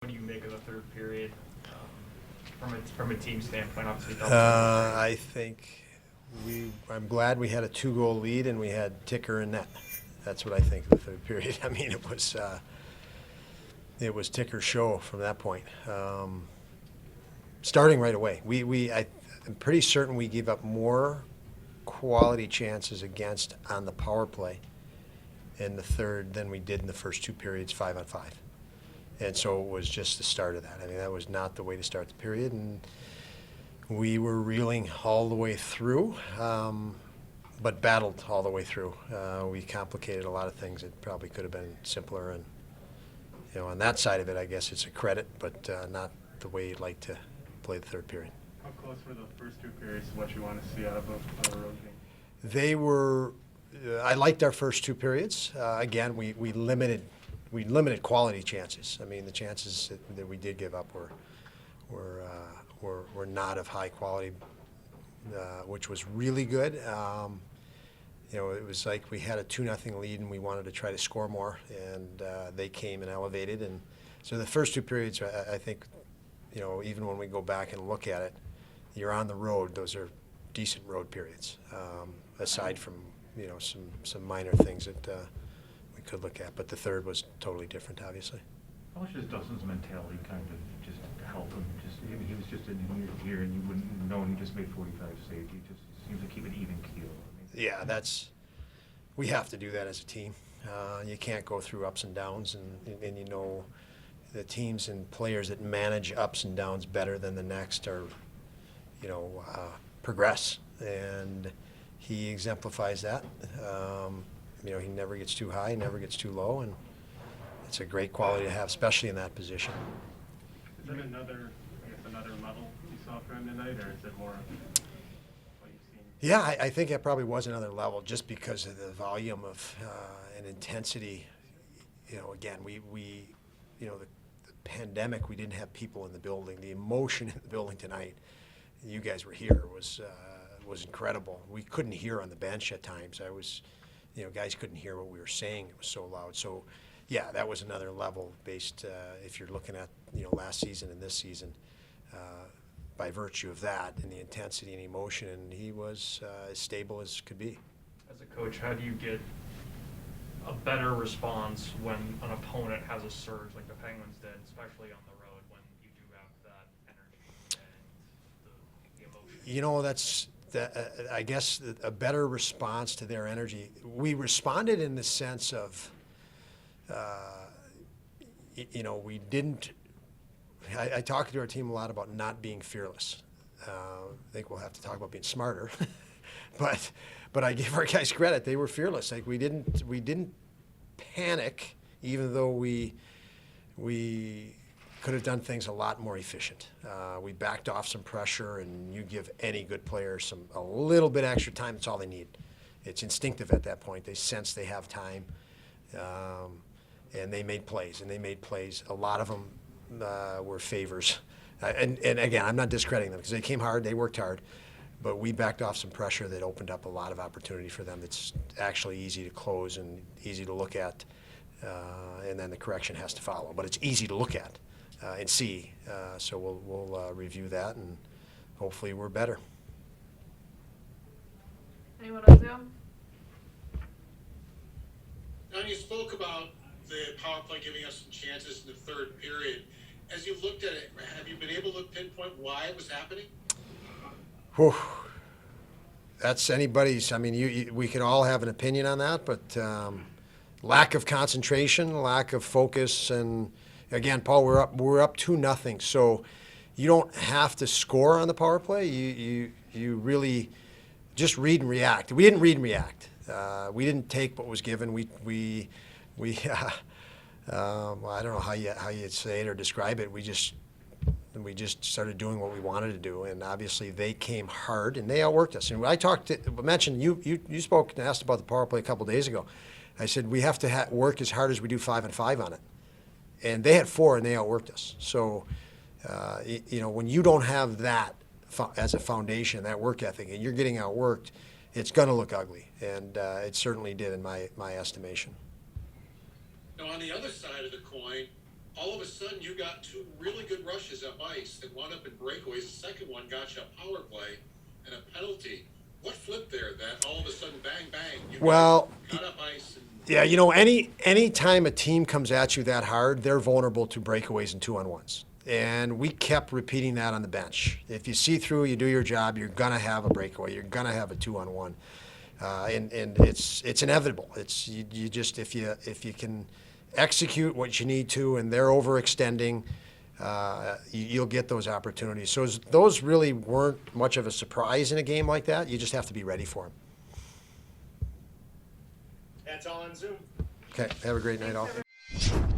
What do you make of the third period from a team standpoint? Obviously, I think I'm glad we had a 2-goal lead and we had Ticker in net. That's what I think of the third period. I mean, it was Ticker's show from that point. Starting right away, I'm pretty certain we gave up more quality chances against on the power play in the third than we did in the first 2 periods, 5-on-5. And so it was just the start of that. I mean, that was not the way to start the period, and we were reeling all the way through, but battled all the way through. We complicated a lot of things that probably could have been simpler, and on that side of it, I guess it's a credit, but not the way you'd like to play the third period. How close were the first 2 periods to what you want to see out of a road game? They were. I liked our first 2 periods. Again, we limited quality chances. I mean, the chances that we did give up were not of high quality, which was really good. It was like we had a 2-0 lead and we wanted to try to score more, and they came and elevated. And so the first 2 periods, I think, even when we go back and look at it, you're on the road. Those are decent road periods, aside from some minor things that we could look at. But the third was totally different, obviously. How much does Dustin's mentality kind of just help him? He was just in here, and you wouldn't know, and he just made 45 saves. He just seems to keep an even keel. Yeah, we have to do that as a team. You can't go through ups and downs, and the teams and players that manage ups and downs better than the next are, progress, and he exemplifies that. He never gets too high, never gets too low, and it's a great quality to have, especially in that position. Is that another level you saw from him tonight, or is it more what you've seen? Yeah, I think it probably was another level just because of the volume of and intensity. Again, the pandemic, we didn't have people in the building. The emotion in the building tonight, you guys were here, was incredible. We couldn't hear on the bench at times. Guys couldn't hear what we were saying. It was so loud. So, yeah, that was another level based, if you're looking at, last season and this season, by virtue of that and the intensity and emotion, and he was as stable as could be. As a coach, how do you get a better response when an opponent has a surge like the Penguins did, especially on the road, when you do have that energy and the emotion? That's I guess a better response to their energy. We responded in the sense of, we didn't. I talked to our team a lot about not being fearless. I think we'll have to talk about being smarter, but I give our guys credit. They were fearless. Like we didn't panic, even though we could have done things a lot more efficient. We backed off some pressure, and you give any good player a little bit extra time. That's all they need. It's instinctive at that point. They sense they have time, and they made plays. A lot of them were favors. And again, I'm not discrediting them because they came hard, they worked hard, but we backed off some pressure that opened up a lot of opportunity for them. That's actually easy to close and easy to look at, and then the correction has to follow. But it's easy to look at and see. So we'll review that, and hopefully we're better. Anyone on Zoom? Now, you spoke about the power play giving us some chances in the third period. As you looked at it, have you been able to pinpoint why it was happening? Whew. That's anybody's. I mean, we could all have an opinion on that, but lack of concentration, lack of focus, and again, Paul, we're up 2-0, so you don't have to score on the power play. You really just read and react. We didn't read and react. We didn't take what was given. We I don't know how you'd say it or describe it. We just started doing what we wanted to do, and obviously they came hard and they outworked us. And I mentioned you spoke and asked about the power play a couple days ago. I said we have to work as hard as we do 5-on-5 on it, and they had 4 and they outworked us. So when you don't have that as a foundation, that work ethic, and you're getting outworked, it's going to look ugly, and it certainly did in my estimation. Now, on the other side of the coin, all of a sudden you got two really good rushes up ice that wound up in breakaways. The second one got you a power play and a penalty. What flipped there that all of a sudden, bang, bang, you got up ice? And Yeah, you know, any time a team comes at you that hard, they're vulnerable to breakaways and 2-on-1s. And we kept repeating that on the bench. If you see through, you do your job, you're gonna have a breakaway, you're gonna have a 2-on-1, and it's inevitable. It's you just if you can execute what you need to, and they're overextending, you'll get those opportunities. So those really weren't much of a surprise in a game like that. You just have to be ready for them. That's all on Zoom. Okay, have a great night all. Thanks, everyone.